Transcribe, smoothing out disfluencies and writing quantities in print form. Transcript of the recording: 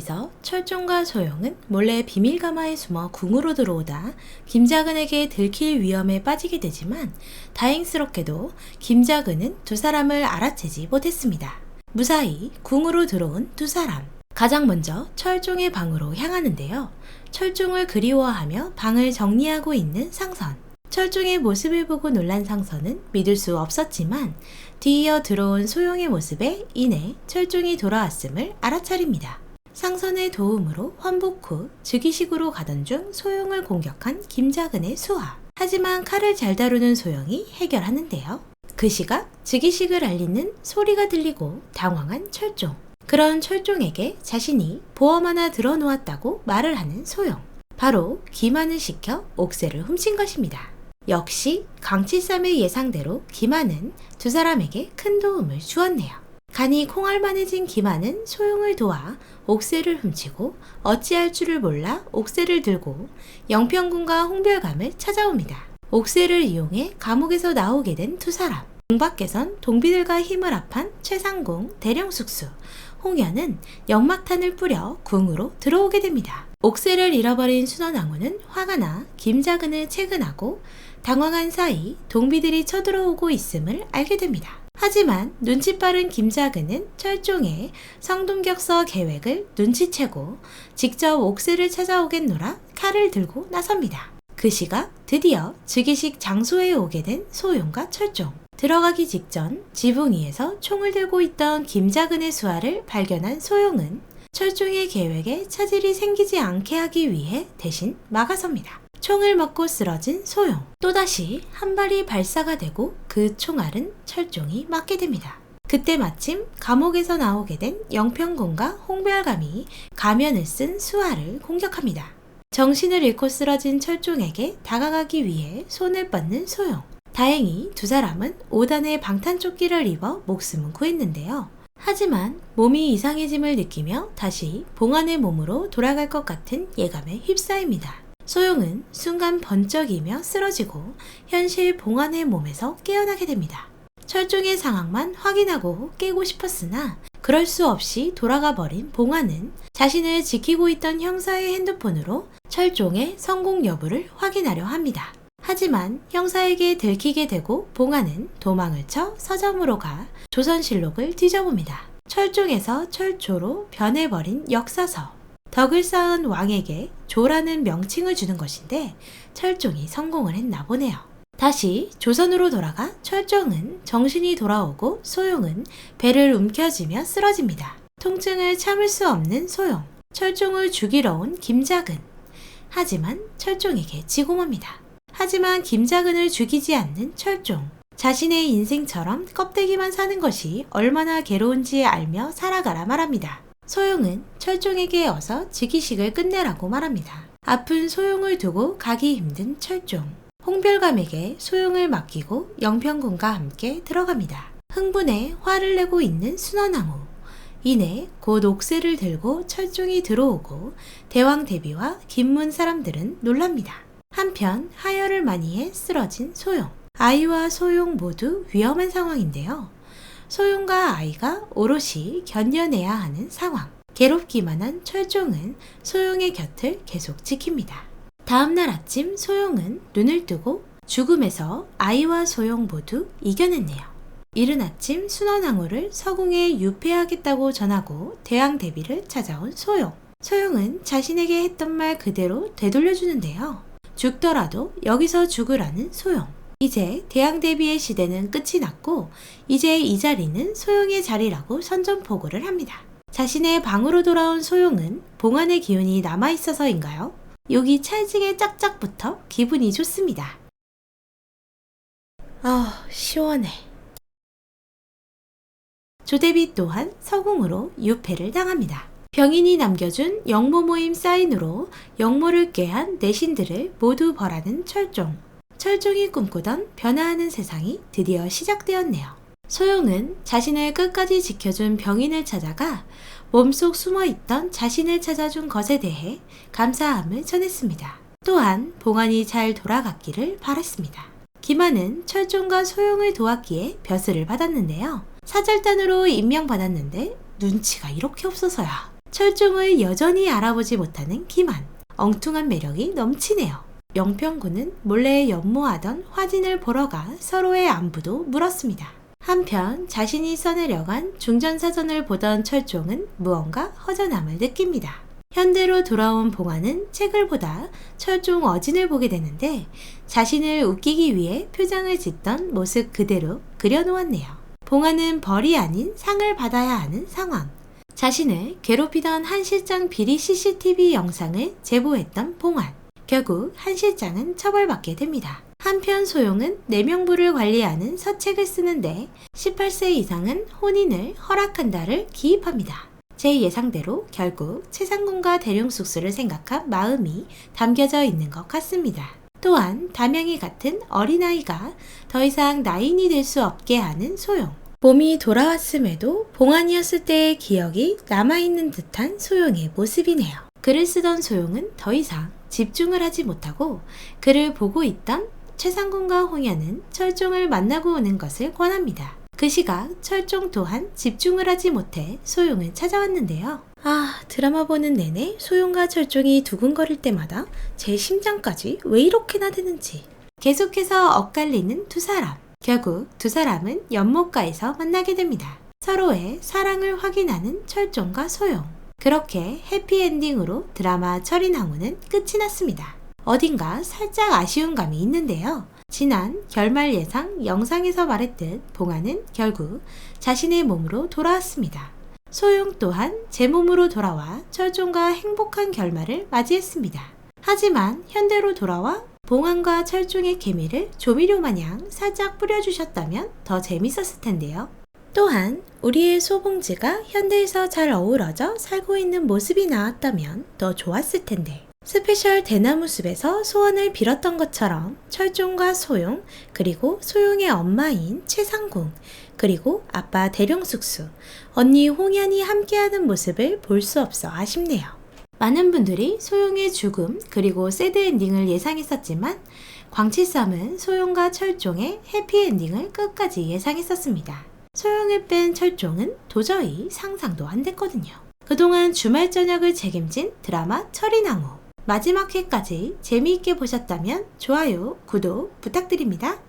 여기서 철종과 소용은 몰래 비밀가마에 숨어 궁으로 들어오다 김작은에게 들킬 위험에 빠지게 되지만 다행스럽게도 김작은은 두 사람을 알아채지 못했습니다. 무사히 궁으로 들어온 두 사람. 가장 먼저 철종의 방으로 향하는데요. 철종을 그리워하며 방을 정리하고 있는 상선. 철종의 모습을 보고 놀란 상선은 믿을 수 없었지만 뒤이어 들어온 소용의 모습에 인해 철종이 돌아왔음을 알아차립니다. 상선의 도움으로 환복 후 즉위식으로 가던 중 소용을 공격한 김작은의 수하. 하지만 칼을 잘 다루는 소용이 해결하는데요. 그 시각 즉위식을 알리는 소리가 들리고 당황한 철종. 그런 철종에게 자신이 보험 하나 들어놓았다고 말을 하는 소용. 바로 김한을 시켜 옥새를 훔친 것입니다. 역시 강칠삼의 예상대로 김한은 두 사람에게 큰 도움을 주었네요. 간이 콩알만해진 김한은 소용을 도와 옥새를 훔치고 어찌할 줄을 몰라 옥새를 들고 영평군과 홍별감을 찾아옵니다. 옥새를 이용해 감옥에서 나오게 된 두 사람. 궁 밖에선 동비들과 힘을 합한 최상궁, 대령숙수, 홍연은 연막탄을 뿌려 궁으로 들어오게 됩니다. 옥새를 잃어버린 순원왕후는 화가 나 김작은을 채근하고 당황한 사이 동비들이 쳐들어오고 있음을 알게 됩니다. 하지만 눈치 빠른 김작은은 철종의 성동격서 계획을 눈치채고 직접 옥새를 찾아오겠노라 칼을 들고 나섭니다. 그 시각 드디어 즉위식 장소에 오게 된 소용과 철종. 들어가기 직전 지붕 위에서 총을 들고 있던 김작은의 수하를 발견한 소용은 철종의 계획에 차질이 생기지 않게 하기 위해 대신 막아섭니다. 총을 맞고 쓰러진 소용. 또다시 한 발이 발사가 되고 그 총알은 철종이 맞게 됩니다. 그때 마침 감옥에서 나오게 된 영평군과 홍별감이 가면을 쓴 수하를 공격합니다. 정신을 잃고 쓰러진 철종에게 다가가기 위해 손을 뻗는 소용. 다행히 두 사람은 5단의 방탄조끼를 입어 목숨은 구했는데요. 하지만 몸이 이상해짐을 느끼며 다시 봉안의 몸으로 돌아갈 것 같은 예감에 휩싸입니다. 소용은 순간 번쩍이며 쓰러지고 현실 봉안의 몸에서 깨어나게 됩니다. 철종의 상황만 확인하고 깨고 싶었으나 그럴 수 없이 돌아가 버린 봉안은 자신을 지키고 있던 형사의 핸드폰으로 철종의 성공 여부를 확인하려 합니다. 하지만 형사에게 들키게 되고 봉안은 도망을 쳐 서점으로 가 조선실록을 뒤져봅니다. 철종에서 철조로 변해버린 역사서. 덕을 쌓은 왕에게 조라는 명칭을 주는 것인데 철종이 성공을 했나 보네요. 다시 조선으로 돌아가 철종은 정신이 돌아오고 소용은 배를 움켜쥐며 쓰러집니다. 통증을 참을 수 없는 소용. 철종을 죽이러 온 김작은. 하지만 철종에게 지고 맙니다. 하지만 김작은을 죽이지 않는 철종. 자신의 인생처럼 껍데기만 사는 것이 얼마나 괴로운지 알며 살아가라 말합니다. 소용은 철종에게 어서 즉위식을 끝내라고 말합니다. 아픈 소용을 두고 가기 힘든 철종. 홍별감에게 소용을 맡기고 영평군과 함께 들어갑니다. 흥분해 화를 내고 있는 순원왕후. 이내 곧 옥새를 들고 철종이 들어오고 대왕대비와 김문 사람들은 놀랍니다. 한편 하혈을 많이 해 쓰러진 소용. 아이와 소용 모두 위험한 상황인데요. 소용과 아이가 오롯이 견뎌내야 하는 상황. 괴롭기만 한 철종은 소용의 곁을 계속 지킵니다. 다음날 아침 소용은 눈을 뜨고 죽음에서 아이와 소용 모두 이겨냈네요. 이른 아침 순원왕후를 서궁에 유폐하겠다고 전하고 대왕대비를 찾아온 소용. 소용은 자신에게 했던 말 그대로 되돌려주는데요. 죽더라도 여기서 죽으라는 소용. 이제 대왕대비의 시대는 끝이 났고 이제 이 자리는 소용의 자리라고 선전포고를 합니다. 자신의 방으로 돌아온 소용은 봉안의 기운이 남아있어서인가요? 욕이 찰지게 짝짝 붙어 기분이 좋습니다. 시원해. 조대비 또한 서궁으로 유폐를 당합니다. 병인이 남겨준 영모 모임 사인으로 영모를 꾀한 내신들을 모두 벌하는 철종. 철종이 꿈꾸던 변화하는 세상이 드디어 시작되었네요. 소용은 자신을 끝까지 지켜준 병인을 찾아가 몸속 숨어있던 자신을 찾아준 것에 대해 감사함을 전했습니다. 또한 봉안이 잘 돌아갔기를 바랐습니다. 김한은 철종과 소용을 도왔기에 벼슬을 받았는데요. 사절단으로 임명받았는데 눈치가 이렇게 없어서야. 철종을 여전히 알아보지 못하는 김한. 엉뚱한 매력이 넘치네요. 영평군은 몰래 연모하던 화진을 보러 가 서로의 안부도 물었습니다. 한편 자신이 써내려간 중전사전을 보던 철종은 무언가 허전함을 느낍니다. 현대로 돌아온 봉화는 책을 보다 철종 어진을 보게 되는데 자신을 웃기기 위해 표정을 짓던 모습 그대로 그려놓았네요. 봉화는 벌이 아닌 상을 받아야 하는 상황. 자신을 괴롭히던 한 실장 비리 CCTV 영상을 제보했던 봉환. 결국 한 실장은 처벌받게 됩니다. 한편 소용은 내명부를 관리하는 서책을 쓰는데 18세 이상은 혼인을 허락한다를 기입합니다. 제 예상대로 결국 최상군과 대룡숙수를 생각한 마음이 담겨져 있는 것 같습니다. 또한 담양이 같은 어린아이가 더 이상 나인이 될 수 없게 하는 소용. 봄이 돌아왔음에도 봉환이었을 때의 기억이 남아있는 듯한 소용의 모습이네요. 글을 쓰던 소용은 더 이상 집중을 하지 못하고 글을 보고 있던 최상군과 홍연은 철종을 만나고 오는 것을 권합니다. 그 시각 철종 또한 집중을 하지 못해 소용을 찾아왔는데요. 드라마 보는 내내 소용과 철종이 두근거릴 때마다 제 심장까지 왜 이렇게나 되는지. 계속해서 엇갈리는 두 사람. 결국 두 사람은 연못가에서 만나게 됩니다. 서로의 사랑을 확인하는 철종과 소용. 그렇게 해피엔딩으로 드라마 철인항우는 끝이 났습니다. 어딘가 살짝 아쉬운 감이 있는데요. 지난 결말 예상 영상에서 말했듯 봉화는 결국 자신의 몸으로 돌아왔습니다. 소용 또한 제 몸으로 돌아와 철종과 행복한 결말을 맞이했습니다. 하지만 현대로 돌아와 봉환과 철종의 케미를 조미료 마냥 살짝 뿌려주셨다면 더 재밌었을 텐데요. 또한 우리의 소봉지가 현대에서 잘 어우러져 살고 있는 모습이 나왔다면 더 좋았을 텐데. 스페셜 대나무 숲에서 소원을 빌었던 것처럼 철종과 소용, 그리고 소용의 엄마인 최상궁, 그리고 아빠 대룡숙수, 언니 홍연이 함께하는 모습을 볼 수 없어 아쉽네요. 많은 분들이 소용의 죽음 그리고 새드엔딩을 예상했었지만 광칠삼은 소용과 철종의 해피엔딩을 끝까지 예상했었습니다. 소용을 뺀 철종은 도저히 상상도 안 됐거든요. 그동안 주말 저녁을 책임진 드라마 철인항우. 마지막 회까지 재미있게 보셨다면 좋아요, 구독 부탁드립니다.